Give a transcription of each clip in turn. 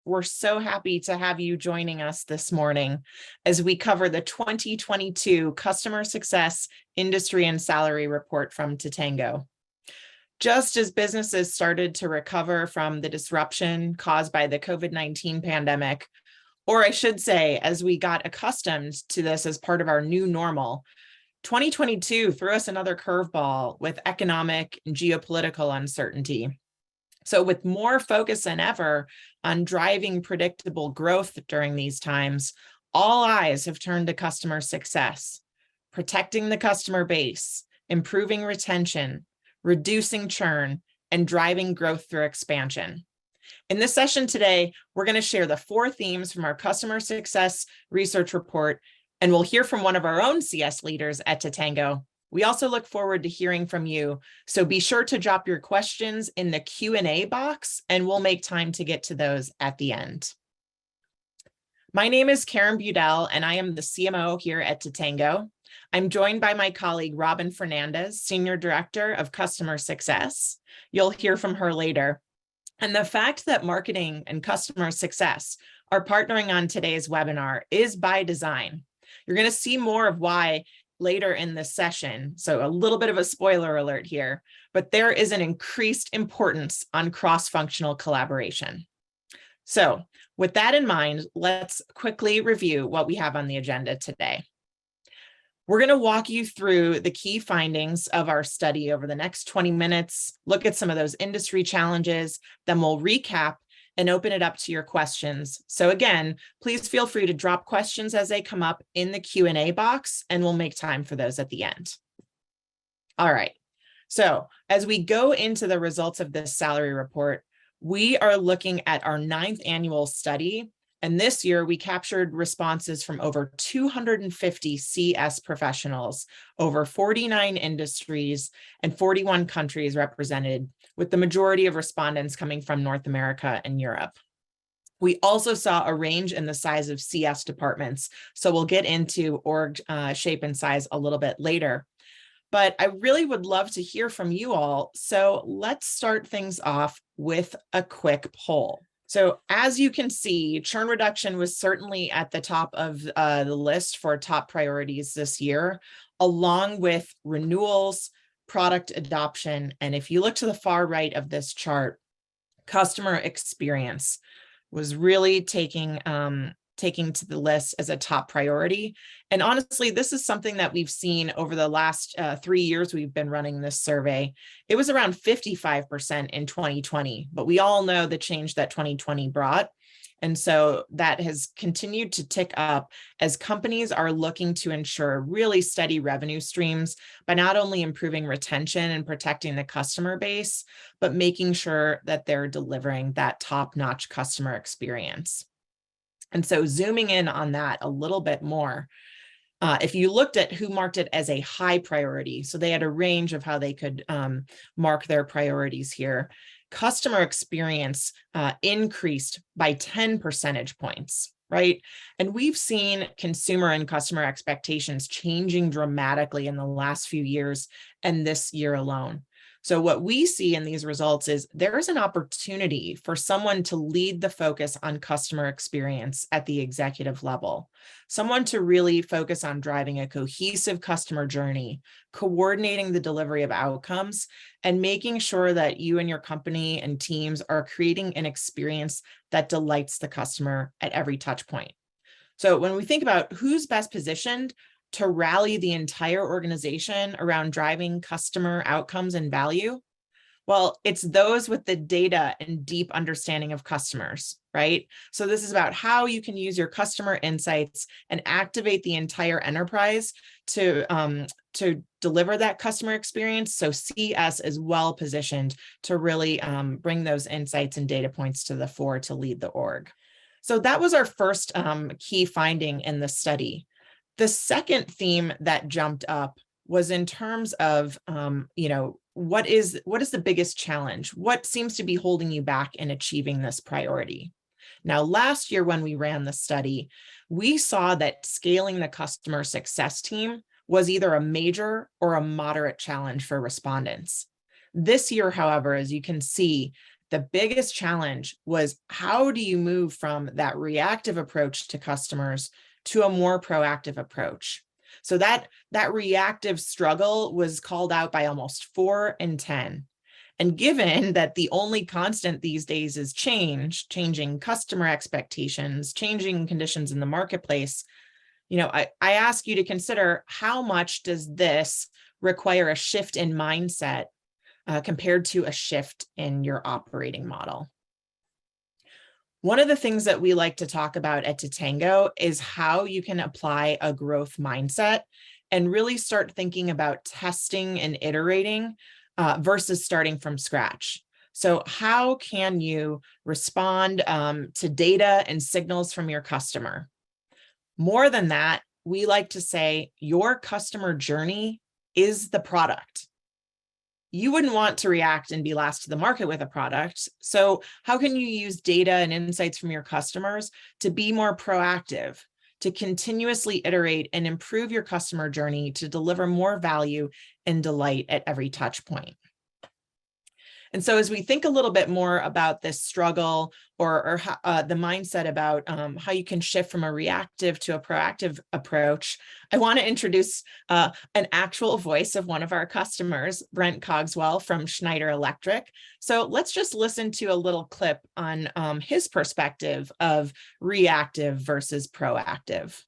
We're so happy to have you joining us this morning as we cover the 2022 Customer Success Industry and Salary Report from Totango. Just as businesses started to recover from the disruption caused by the COVID-19 pandemic, or I should say, as we got accustomed to this as part of our new normal, 2022 threw us another curveball with economic and geopolitical uncertainty. So with more focus than ever on driving predictable growth during these times, all eyes have turned to customer success, protecting the customer base, improving retention, reducing churn, and driving growth through expansion. In this session today, we're going to share the 4 themes from our Customer Success Research Report, and we'll hear from one of our own CS leaders at Totango. We also look forward to hearing from you, so be sure to drop your questions in the Q&A box, and we'll make time to get to those at the end. My name is Karen Budell, and I am the CMO here at Totango. I'm joined by my colleague, Robyn Fernandez, Senior Director of Customer Success. You'll hear from her later. And the fact that marketing and customer success are partnering on today's webinar is by design. You're going to see more of why later in this session, so a little bit of a spoiler alert here, but there is an increased importance on cross-functional collaboration. So with that in mind, let's quickly review what we have on the agenda today. We're going to walk you through the key findings of our study over the next 20 minutes, look at some of those industry challenges, then we'll recap and open it up to your questions. So again, please feel free to drop questions as they come up in the Q&A box, and we'll make time for those at the end. All right, so as we go into the results of this salary report, we are looking at our 9th annual study. And this year, we captured responses from over 250 CS professionals, over 49 industries, and 41 countries represented, with the majority of respondents coming from North America and Europe. We also saw a range in the size of CS departments, so we'll get into org shape and size a little bit later. But I really would love to hear from you all, so let's start things off with a quick poll. So as you can see, churn reduction was certainly at the top of the list for top priorities this year, along with renewals, product adoption, and if you look to the far right of this chart, customer experience was really taking to the list as a top priority. And honestly, this is something that we've seen over the last 3 years we've been running this survey. It was around 55% in 2020, but we all know the change that 2020 brought. And so that has continued to tick up as companies are looking to ensure really steady revenue streams by not only improving retention and protecting the customer base, but making sure that they're delivering that top-notch customer experience. And so zooming in on that a little bit more, if you looked at who marked it as a high priority, so they had a range of how they could mark their priorities here, customer experience increased by 10 percentage points, right? And we've seen consumer and customer expectations changing dramatically in the last few years and this year alone. So what we see in these results is there's an opportunity for someone to lead the focus on customer experience at the executive level, someone to really focus on driving a cohesive customer journey, coordinating the delivery of outcomes, and making sure that you and your company and teams are creating an experience that delights the customer at every touch point. So when we think about who's best positioned to rally the entire organization around driving customer outcomes and value, well, it's those with the data and deep understanding of customers, right? So this is about how you can use your customer insights and activate the entire enterprise to deliver that customer experience. So CS is well positioned to really bring those insights and data points to the fore to lead the org. So that was our first key finding in the study. The second theme that jumped up was in terms of, what is the biggest challenge? What seems to be holding you back in achieving this priority? Now, last year when we ran the study, we saw that scaling the customer success team was either a major or a moderate challenge for respondents. This year, however, as you can see, the biggest challenge was, how do you move from that reactive approach to customers to a more proactive approach? So that reactive struggle was called out by almost 4 in 10. And given that the only constant these days is changing customer expectations, changing conditions in the marketplace, I ask you to consider, how much does this require a shift in mindset compared to a shift in your operating model? One of the things that we like to talk about at Totango is how you can apply a growth mindset and really start thinking about testing and iterating versus starting from scratch. So how can you respond to data and signals from your customer? More than that, we like to say your customer journey is the product. You wouldn't want to react and be last to the market with a product. So how can you use data and insights from your customers to be more proactive, to continuously iterate and improve your customer journey to deliver more value and delight at every touch point? And so as we think a little bit more about this struggle or the mindset about how you can shift from a reactive to a proactive approach, I want to introduce an actual voice of one of our customers, Brent Cogswell from Schneider Electric. So let's just listen to a little clip on his perspective of reactive versus proactive.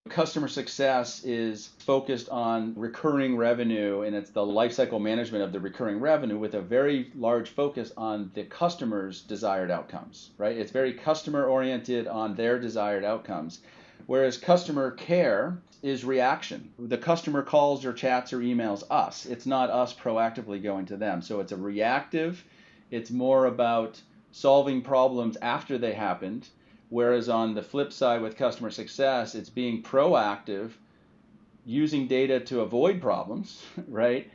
Customer success is focused on recurring revenue, and it's the lifecycle management of the recurring revenue with a very large focus on the customer's desired outcomes, right? It's very customer oriented on their desired outcomes, whereas customer care is reaction. The customer calls or chats or emails us. It's not us proactively going to them. So it's a reactive. It's more about solving problems after they happened. Whereas on the flip side with customer success, it's being proactive, using data to avoid problems, right?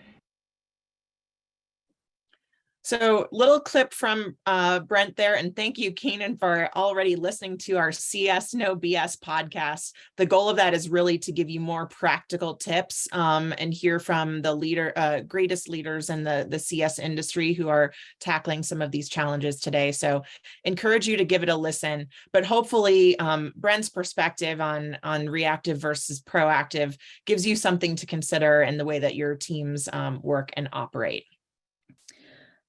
So little clip from Brent there, and thank you, Keenan, for already listening to our CS No BS podcast. The goal of that is really to give you more practical tips and hear from the greatest leaders in the CS industry who are tackling some of these challenges today. So encourage you to give it a listen, but hopefully Brent's perspective on reactive versus proactive gives you something to consider in the way that your teams work and operate.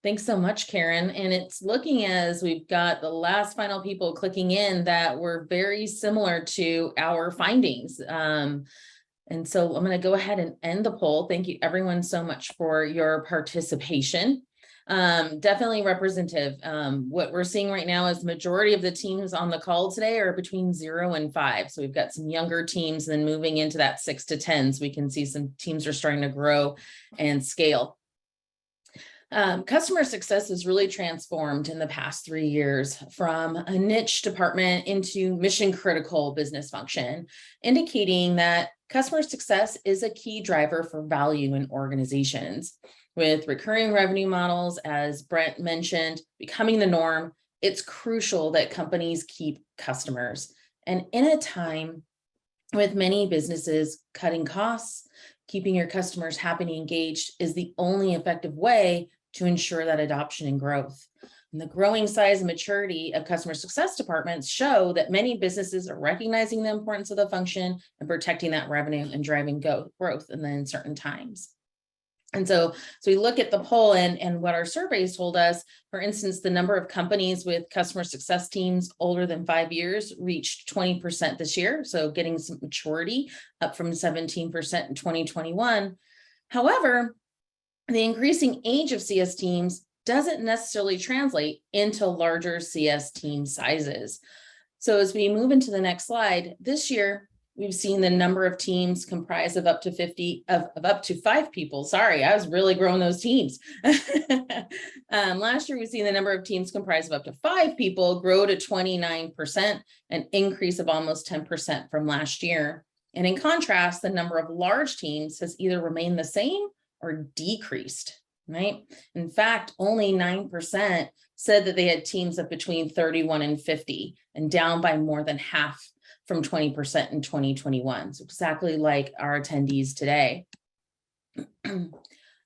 Thanks so much, Karen. And it's looking as we've got the last final people clicking in that were very similar to our findings. And so I'm going to go ahead and end the poll. Thank you everyone so much for your participation. Definitely representative. What we're seeing right now is the majority of the teams on the call today are between 0 and 5. So we've got some younger teams, then moving into that 6 to 10. So we can see some teams are starting to grow and scale. Customer success has really transformed in the past 3 years from a niche department into mission critical business function, indicating that customer success is a key driver for value in organizations. With recurring revenue models, as Brent mentioned, becoming the norm, it's crucial that companies keep customers. And in a time with many businesses cutting costs, keeping your customers happy and engaged is the only effective way to ensure that adoption and growth. And the growing size and maturity of customer success departments show that many businesses are recognizing the importance of the function and protecting that revenue and driving growth in the uncertain times. And so we look at the poll and what our surveys told us. For instance, the number of companies with customer success teams older than 5 years reached 20% this year. So getting some maturity, up from 17% in 2021. However, the increasing age of CS teams doesn't necessarily translate into larger CS team sizes. So as we move into the next slide, this year, we've seen the number of teams comprised of up to 5 people. Sorry, I was really growing those teams. Last year, we've seen the number of teams comprised of up to 5 people grow to 29%, an increase of almost 10% from last year. And in contrast, the number of large teams has either remained the same or decreased, right? In fact, only 9% said that they had teams of between 31 and 50, and down by more than half from 20% in 2021. So exactly like our attendees today.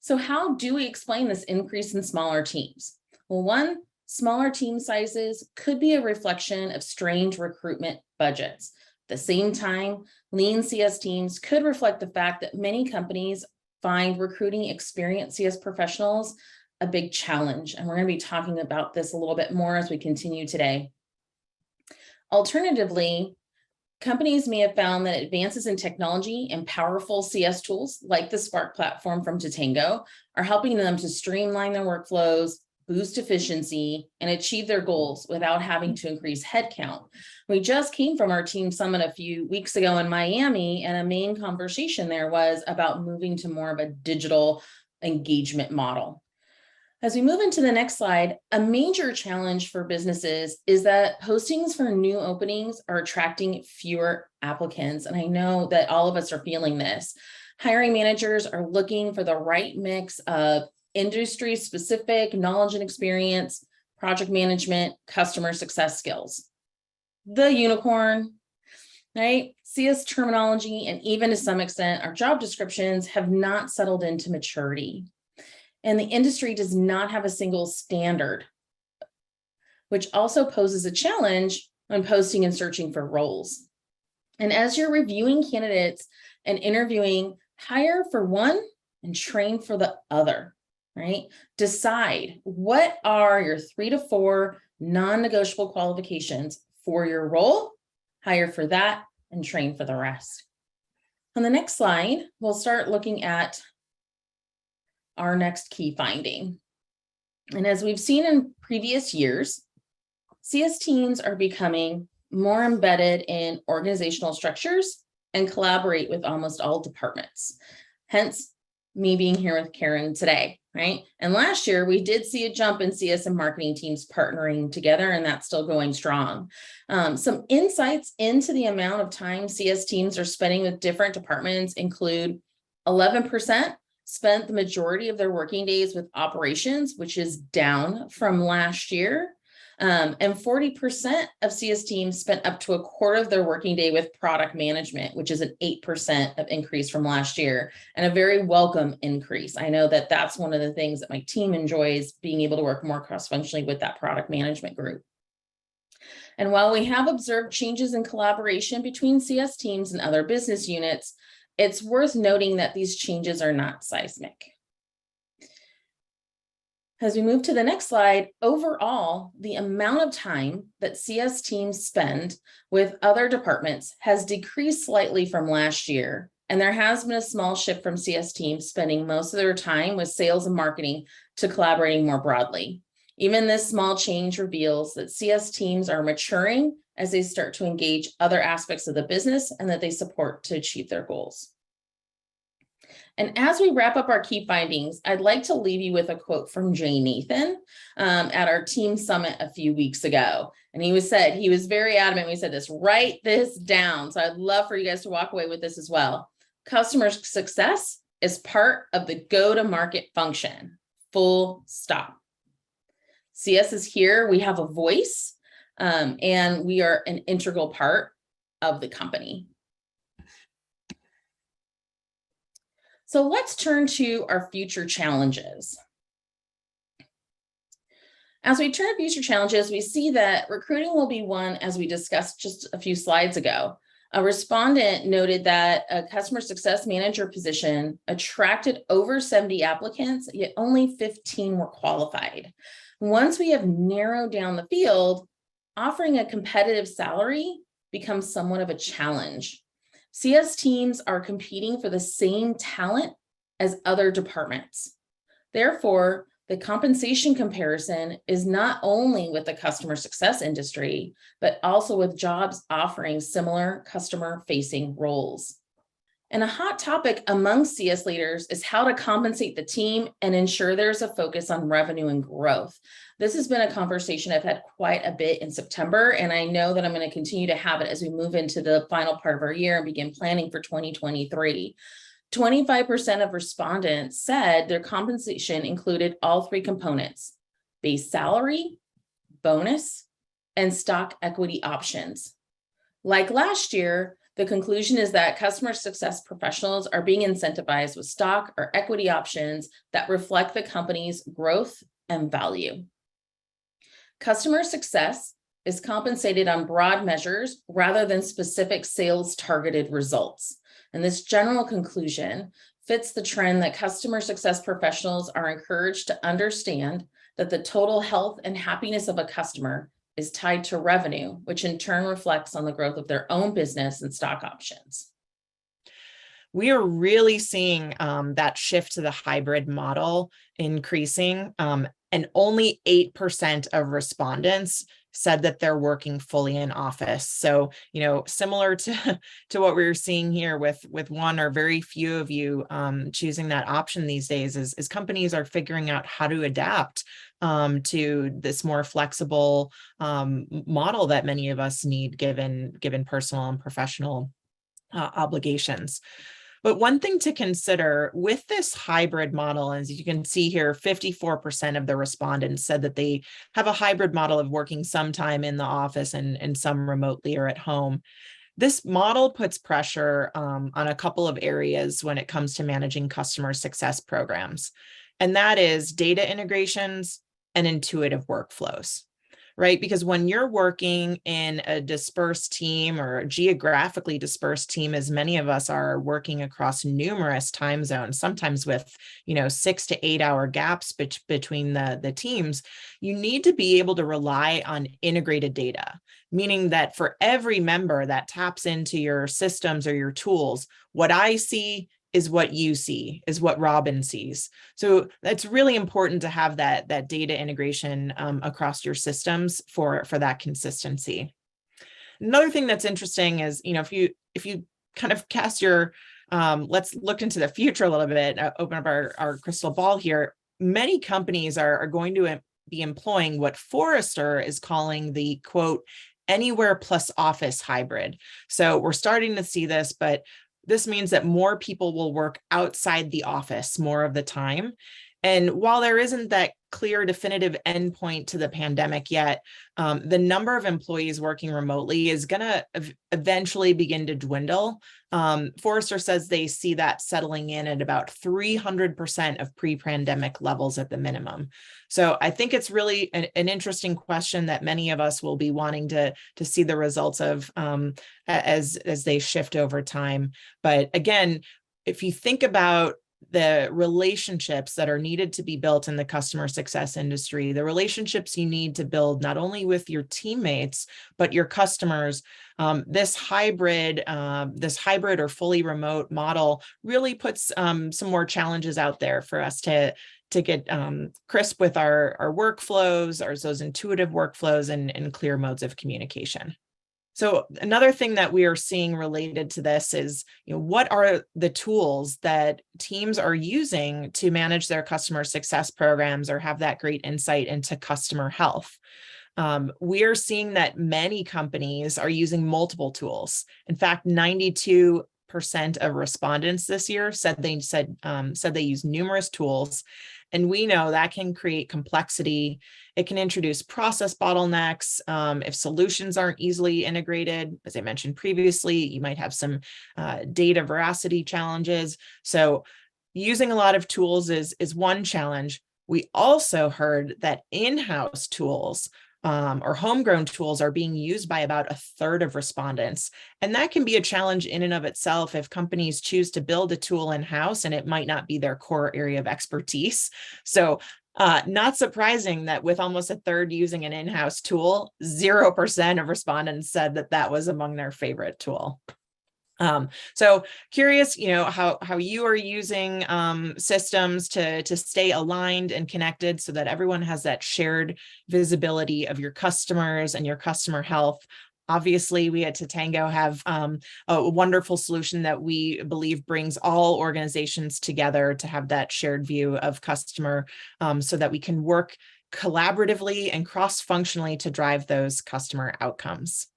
So how do we explain this increase in smaller teams? Well, one, smaller team sizes could be a reflection of strained recruitment budgets. At the same time, lean CS teams could reflect the fact that many companies find recruiting experienced CS professionals a big challenge. And we're going to be talking about this a little bit more as we continue today. Alternatively, companies may have found that advances in technology and powerful CS tools like the Spark platform from Totango are helping them to streamline their workflows, boost efficiency, and achieve their goals without having to increase headcount. We just came from our team summit a few weeks ago in Miami, and a main conversation there was about moving to more of a digital engagement model. As we move into the next slide, a major challenge for businesses is that postings for new openings are attracting fewer applicants. And I know that all of us are feeling this. Hiring managers are looking for the right mix of industry-specific knowledge and experience, project management, customer success skills. The unicorn, right? CS terminology, and even to some extent, our job descriptions have not settled into maturity. And the industry does not have a single standard, which also poses a challenge when posting and searching for roles. And as you're reviewing candidates and interviewing, hire for one and train for the other, right? Decide what are your 3 to 4 non-negotiable qualifications for your role, hire for that, and train for the rest. On the next slide, we'll start looking at our next key finding. And as we've seen in previous years, CS teams are becoming more embedded in organizational structures and collaborate with almost all departments. Hence, me being here with Karen today, right? And last year, we did see a jump in CS and marketing teams partnering together, and that's still going strong. Some insights into the amount of time CS teams are spending with different departments include 11% spent the majority of their working days with operations, which is down from last year. And 40% of CS teams spent up to a quarter of their working day with product management, which is an 8% of increase from last year, and a very welcome increase. I know that that's one of the things that my team enjoys, being able to work more cross-functionally with that product management group. And while we have observed changes in collaboration between CS teams and other business units, it's worth noting that these changes are not seismic. As we move to the next slide, overall, the amount of time that CS teams spend with other departments has decreased slightly from last year. And there has been a small shift from CS teams spending most of their time with sales and marketing to collaborating more broadly. Even this small change reveals that CS teams are maturing as they start to engage other aspects of the business and that they support to achieve their goals. And as we wrap up our key findings, I'd like to leave you with a quote from Jay Nathan at our team summit a few weeks ago. And he was very adamant. We said this, write this down. So I'd love for you guys to walk away with this as well. Customer success is part of the go-to-market function, full stop. CS is here. We have a voice. And we are an integral part of the company. So let's turn to our future challenges. As we turn to future challenges, we see that recruiting will be one, as we discussed just a few slides ago. A respondent noted that a customer success manager position attracted over 70 applicants, yet only 15 were qualified. Once we have narrowed down the field, offering a competitive salary becomes somewhat of a challenge. CS teams are competing for the same talent as other departments. Therefore, the compensation comparison is not only with the customer success industry, but also with jobs offering similar customer-facing roles. And a hot topic among CS leaders is how to compensate the team and ensure there's a focus on revenue and growth. This has been a conversation I've had quite a bit in September, and I know that I'm going to continue to have it as we move into the final part of our year and begin planning for 2023. 25% of respondents said their compensation included all 3 components: base salary, bonus, and stock equity options. Like last year, the conclusion is that customer success professionals are being incentivized with stock or equity options that reflect the company's growth and value. Customer success is compensated on broad measures rather than specific sales targeted results. And this general conclusion fits the trend that customer success professionals are encouraged to understand that the total health and happiness of a customer is tied to revenue, which in turn reflects on the growth of their own business and stock options. We are really seeing that shift to the hybrid model increasing, and only 8% of respondents said that they're working fully in office. So, similar to what we're seeing here with one or very few of you choosing that option these days, is companies are figuring out how to adapt to this more flexible model that many of us need given personal and professional obligations. But one thing to consider with this hybrid model, as you can see here, 54% of the respondents said that they have a hybrid model of working sometime in the office and some remotely or at home. This model puts pressure on a couple of areas when it comes to managing customer success programs, and that is data integrations and intuitive workflows. Right? Because when you're working in a dispersed team or a geographically dispersed team, as many of us are working across numerous time zones, sometimes with, 6 to 8 hour gaps between the teams, you need to be able to rely on integrated data, meaning that for every member that taps into your systems or your tools, what I see is what you see, is what Robyn sees. So it's really important to have that data integration across your systems for that consistency. Another thing that's interesting is, if you kind of cast your, let's look into the future a little bit, open up our crystal ball here. Many companies are going to be employing what Forrester is calling the quote, anywhere plus office hybrid. So we're starting to see this, but this means that more people will work outside the office more of the time. And while there isn't that clear definitive endpoint to the pandemic yet, the number of employees working remotely is going to eventually begin to dwindle. Forrester says they see that settling in at about 300% of pre-pandemic levels at the minimum. So I think it's really an interesting question that many of us will be wanting to see the results of as they shift over time. But again, if you think about the relationships that are needed to be built in the customer success industry, the relationships you need to build not only with your teammates, but your customers, this hybrid or fully remote model really puts some more challenges out there for us to get crisp with our workflows, or those intuitive workflows and clear modes of communication. So another thing that we are seeing related to this is, what are the tools that teams are using to manage their customer success programs or have that great insight into customer health? We are seeing that many companies are using multiple tools. In fact, 92% of respondents this year said they use numerous tools. And we know that can create complexity. It can introduce process bottlenecks. If solutions aren't easily integrated, as I mentioned previously, you might have some data veracity challenges. So using a lot of tools is one challenge. We also heard that in-house tools or homegrown tools are being used by about a third of respondents. And that can be a challenge in and of itself if companies choose to build a tool in-house and it might not be their core area of expertise. So not surprising that with almost a third using an in-house tool, 0% of respondents said that was among their favorite tool. So curious, how you are using systems to stay aligned and connected so that everyone has that shared visibility of your customers and your customer health. Obviously, we at Totango have a wonderful solution that we believe brings all organizations together to have that shared view of customer so that we can work collaboratively and cross-functionally to drive those customer outcomes.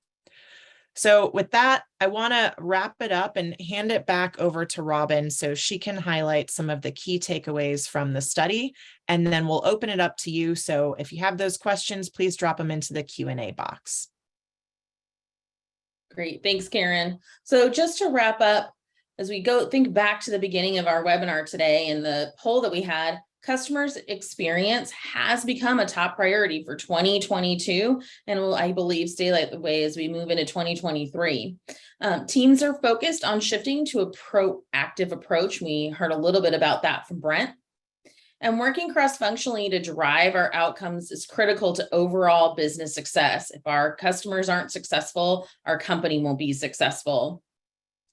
So with that, I want to wrap it up and hand it back over to Robyn so she can highlight some of the key takeaways from the study, and then we'll open it up to you. So if you have those questions, please drop them into the Q&A box. Great, thanks, Karen. So just to wrap up, as we think back to the beginning of our webinar today and the poll that we had, customers' experience has become a top priority for 2022 and will, I believe, stay that way as we move into 2023. Teams are focused on shifting to a proactive approach. We heard a little bit about that from Brent. And working cross-functionally to drive our outcomes is critical to overall business success. If our customers aren't successful, our company won't be successful.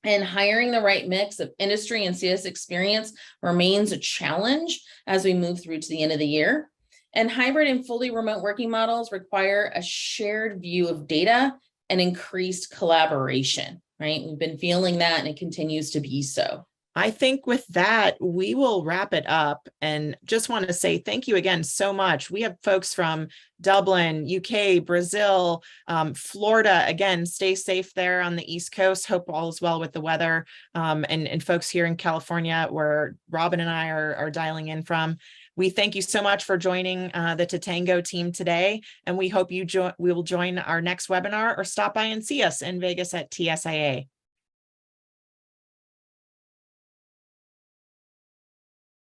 And hiring the right mix of industry and CS experience remains a challenge as we move through to the end of the year. And hybrid and fully remote working models require a shared view of data and increased collaboration, right? We've been feeling that, and it continues to be so. I think with that, we will wrap it up, and just want to say thank you again so much. We have folks from Dublin, UK, Brazil, Florida. Again, stay safe there on the East Coast. Hope all is well with the weather, and folks here in California, where Robyn and I are dialing in from. We thank you so much for joining the Totango team today, and we hope we will join our next webinar or stop by and see us in Vegas at TSIA.